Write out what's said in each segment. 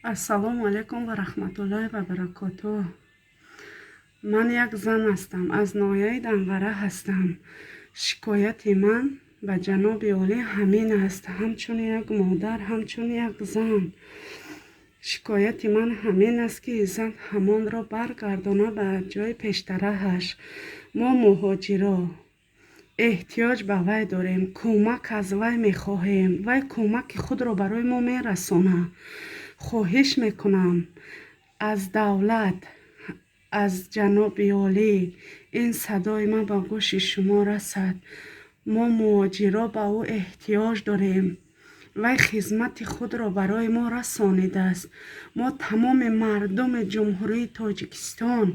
ассалому алайкум ва раҳматуллоҳи ва баракотуҳ. Ман як зан ҳастам, аз ноҳияи Данғара ҳастам. Шикояти ман ба ҷаноби олӣ ҳамин аст, ҳамчун як модар, ҳамчун як зан. Шикояти ман ҳамин аст, ки Иззат ҳамонро баргардона ба ҷои пештараҳаш. Мо муҳоҷиро эҳтиёҷ ба вай дорем, кӯмак аз вай мехоҳем. Вай кӯмаки худро барои мо мерасонад. хоҳиш мекунам аз давлат, аз ҷаноби олӣ ин садои ман ба гӯши шумо расад. Мо муҳоҷиро ба ӯ эҳтиёҷ дорем. вай хизмати худро барои мо расонидааст. мо тамоми мардуми ҷумҳурии Тоҷикистон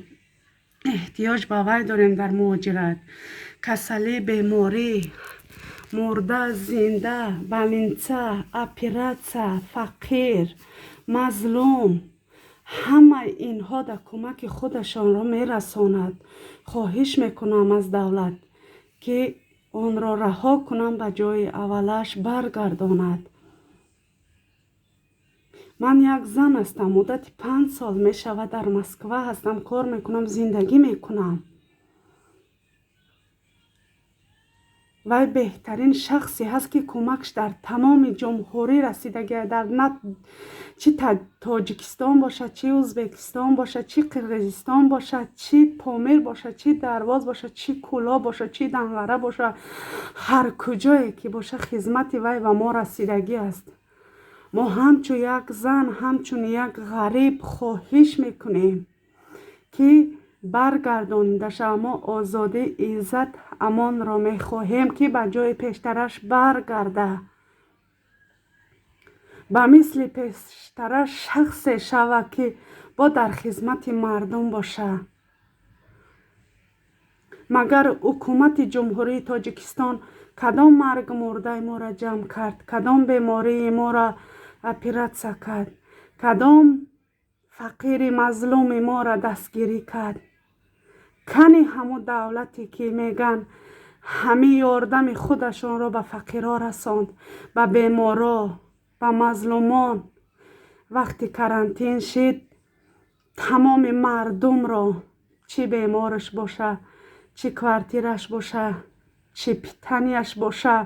эҳтиёҷ ба вай дорем дар муҳоҷират. Касалӣ, беморӣ, мурда, зинда, балинца, оператсия, фақир, мазлум, ҳамаи инҳо дар кӯмаки худашонро мерасонад. хоҳиш мекунам аз давлат, ки онро раҳо кунам, ба ҷои аввалаш баргардонад. ман як зан ҳастам, муддати 5 сол мешавад дар Москва ҳастам, кор мекунам, зиндагӣ мекунам. вай беҳтарин шахсе ҳаст, ки кӯмакш дар тамоми ҷумҳурӣ расидагӣ, дар чӣ Тоҷикистон бошад, чӣ Ӯзбекистон бошад, чӣ Қирғизистон бошад, чӣ Помир бошад, чӣ Дарвоз бошад, чӣ Кӯло бошад, чӣ Данғара бошад, ҳар куҷое ки бошад, хизмати вай ба мо расидагӣ аст. мо ҳамчун як зан, ҳамчун як ғариб хоҳиш мекунем, ки баргардонида шавад. мо озодӣ, иззат, амонро мехоҳем, ки ба ҷои пештараш баргарда. ба мисли пештараш шахсе шавад, ки бо дар хизмати мардум бошад. магар ҳукумати ҷумҳурии Тоҷикистон кадом марг мурдаи моро ҷамъ кард, кадом бемории моро оператсия кард, кадом фақири мазлуми моро дастгирӣ кард? кани ҳамун давлате ки меган ҳами ёрдами худашонро ба фақиро расонд, ба беморо, ба мазлумон. вақти карантин шид, тамоми мардумро, чӣ бемораш боша, чӣ квартираш боша, чӣ питанияш боша,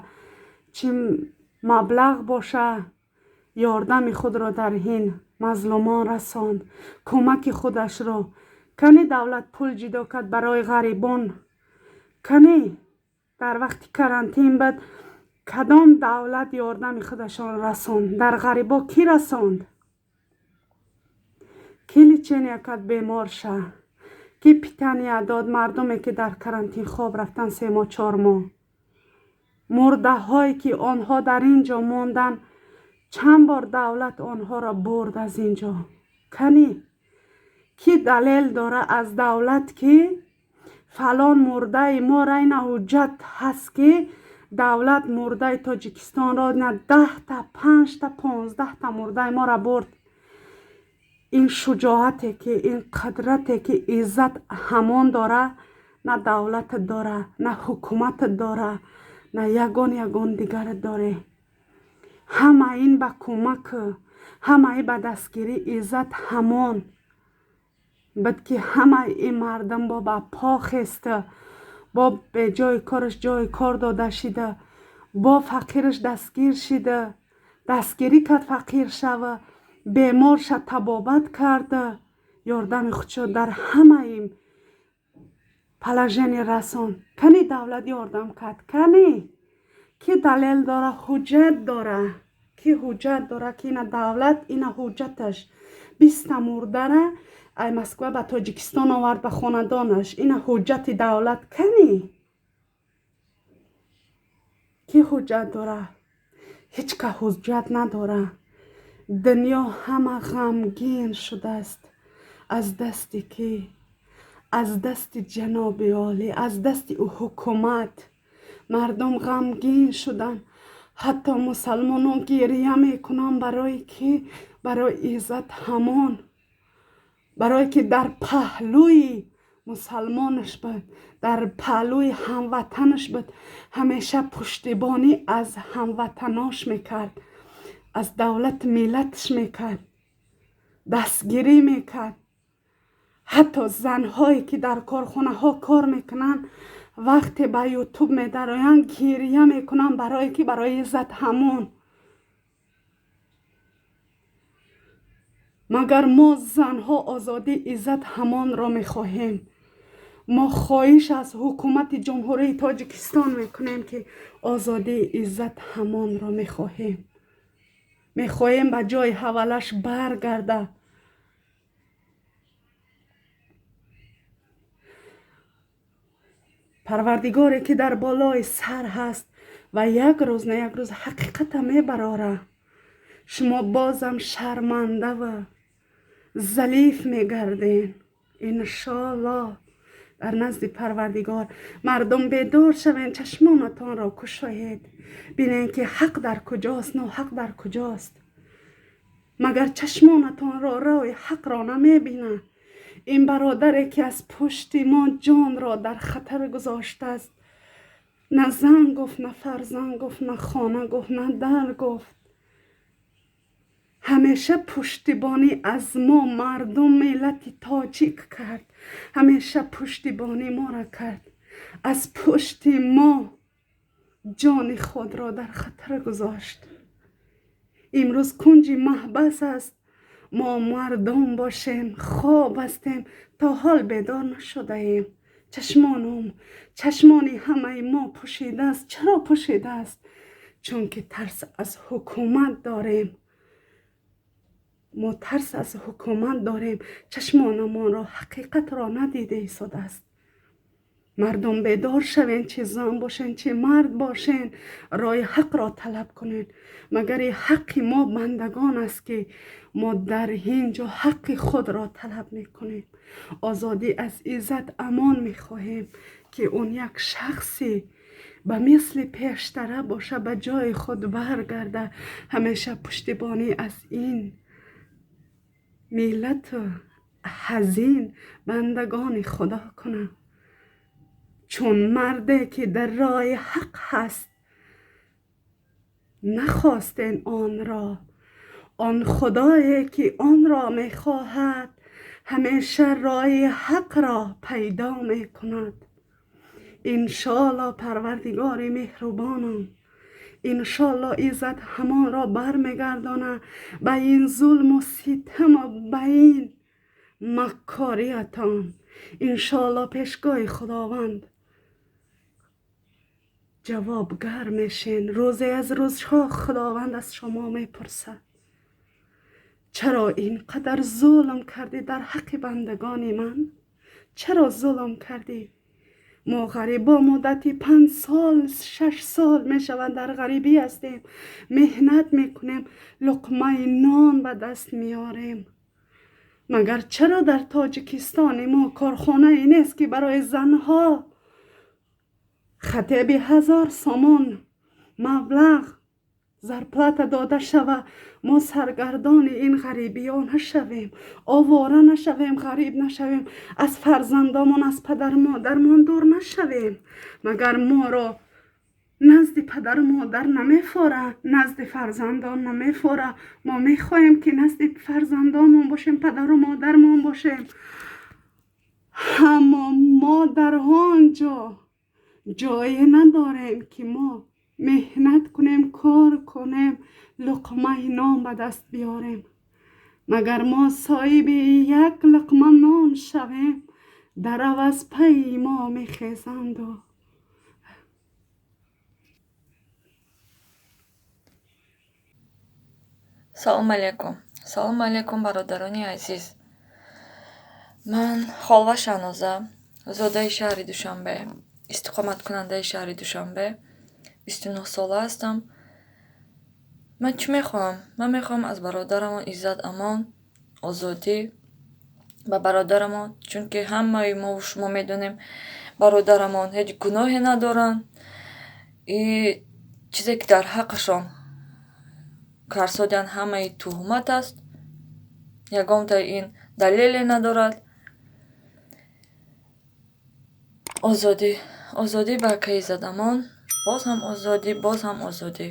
чӣ маблағ боша, ёрдами худро дар ин мазлумон расонд, кӯмаки худашро. кани давлат пул ҷидо кард барои ғарибон? кани дар вақти карантин бад кадом давлат ёрдами худашон расонд? дар ғарибо кӣ расонд? ки лечения кард бемор ша? ки питания дод мардуме ки дар карантин хоб рафтан 3 моҳ 4 моҳ? мурдаҳое ки онҳо дар ин ҷо мондан, чанд бор давлат онҳоро бурд аз ин ҷо? кани ки далел дора аз давлат, ки фалон мурдаи мора ина ҳуҷҷат ҳаст, ки давлат мурдаи Тоҷикистонро 10 та 5 та 15 та мурдаи мора бурд? ин шуҷоате, ки ин қудрате, ки иззат ҳамон дора, на давлат дора, на ҳукумат дора, на ягон дигар доре. ҳама ин ба кӯмак, ҳама ин ба дастгирӣ иззат ҳамон бад, ки ҳамаи ин мардум бо ба по хеста, бо бе ҷои кораш ҷои кор дода шида, бо фақираш дастгир шида, дастгирӣ кард фақир шава, бемор ша табобат карда, ёрдами худшо дар ҳамаи положение расон. кани давлат ёрдам кард? кани ки далел дора, ҳуҷҷат дора, ки ҳуҷҷат дора, ки ина давлат, ина ҳуҷҷаташ 20 та мурдара ай Москва ба Тоҷикистон овард ба хонадонаш. ина ҳуҷҷати давлат. кани ки ҳуҷҷат дора? ҳеҷ ка ҳуҷҷат надора. дунё ҳама ғамгин шудааст аз дасти ки? аз дасти ҷаноби олӣ, аз дасти ҳукумат. мардум ғамгин шуданд. ҳатто мусалмонон гирия мекунанд барои ки? барои иззат ҳамон, барое ки дар паҳлӯи мусалмонаш буд, дар паҳлӯи ҳамватанаш буд, ҳамеша пуштибонӣ аз ҳамватанош мекард, аз давлат миллатш мекард. دستگیری میکرد. حتی زنهایی که در کارخانه ها کار میکنن وقتی به یوتیوب میدراین گریه میکنن برای که برای عزت همون. مگر ما زنها آزادی عزت همان را میخواهیم؟ ما خواهش از حکومت جمهوری تاجیکستان میکنیم که آزادی عزت همان را میخواهیم. میخواهیم به جای حوالش برگرده. پروردگاری که در بالای سر هست و یک روز نه یک روز حقیقت میبراره. شما بازم شرمنده و ضعیف میگردین. انشالله در نزد پروردگار مردم بیدار شوین، چشمانتان را گشایید، ببینید که حق در کجاست، ناحق در کجاست. مگر چشمانتان را روی حق را نمیبینه؟ این برادری که از پشت ما جان را در خطر گذاشته است، نه زن گفت، نه فرزند گفت، نه خانه گفت، نه در گفت. همیشه پشتیبانی از ما مردم ملت تاجیک کرد. همیشه پشتیبانی ما را کرد. از پشت ما جان خود را در خطر گذاشت. امروز کنج محبس است. ما مردم باشیم، خواب هستیم، تا حال بیدار نشده ایم. چشمانی همه ما پوشیده است. چرا پوشیده است؟ چون که ترس از حکومت داریم. ما ترس از حکومت داریم. چشمانمان را حقیقت را ندیده ایستاده است. مردم بیدار شوین، چه زن باشین چه مرد باشین، رای حق را طلب کنین. مگر این حق ما بندگان است که ما در اینجا حق خود را طلب میکنیم. آزادی از عزت امان میخواهیم که اون یک شخصی به مثل پیشتره باشه، به جای خود برگرده، همیشه پشتیبانی از این ملت حزین بندگان خدا کنه. چون مرده که در راه حق هست نخواستین آن را، آن خدایی که آن را میخواهد همیشه راه حق را پیدا میکند. انشالله پروردگار مهربانم، انشالله عزت همان را برمیگردانه به این ظلم و ستم و به این مکاریتان. انشالله پیشگاه خداوند جوابگر میشین. روزی از روزها خداوند از شما میپرسد چرا اینقدر ظلم کردی در حق بندگان من؟ چرا ظلم کردی؟ ما غریبا مدتی 5 سال 6 سال میشوند در غریبی هستیم، مهنت میکنیم، لقمه نان به دست میاریم. مگر چرا در تاجیکستان ما کارخانه ای نیست که برای زنها خطیب 1000 سامان مبلغ زرپلات داده شوه، ما سرگردان این غریبی ها نشویم، آواره نشویم، غریب نشویم، از فرزندامون از پدر مادرمان دور نشویم؟ مگر ما را نزد پدر و مادر نمیفوره، نزد فرزندان نمیفوره؟ ما میخواهیم که نزد فرزندامون باشیم، پدر و مادرمان باشیم. اما ما در آنجا جایی نداریم که ما مهنت کنیم، کار کنیم، لقمه نان به دست بیاریم. مگر ما صاحب یک لقمه نان شویم، در عوض پی ما میخیزند. салом алейкум бародарони азиз. ман холва шаноза, зодаи шаҳри душанбе, истиқоматкунандаи шаҳри душанбе, 29 сола ҳастам. ман чӣ мехоҳам? ман мехоҳам аз бародарамон иззат, амон, озодӣ ба бародарамон, чунки ҳамаи мову шумо медонем бародарамон ҳеҷ гуноҳе надоранд. и чизе ки дар ҳаққашон карсодиан ҳамаи туҳмат аст, ягонта ин далеле надорад. озодӣ ба кайзад амон, боз ҳам озодӣ, боз ҳам озодӣ.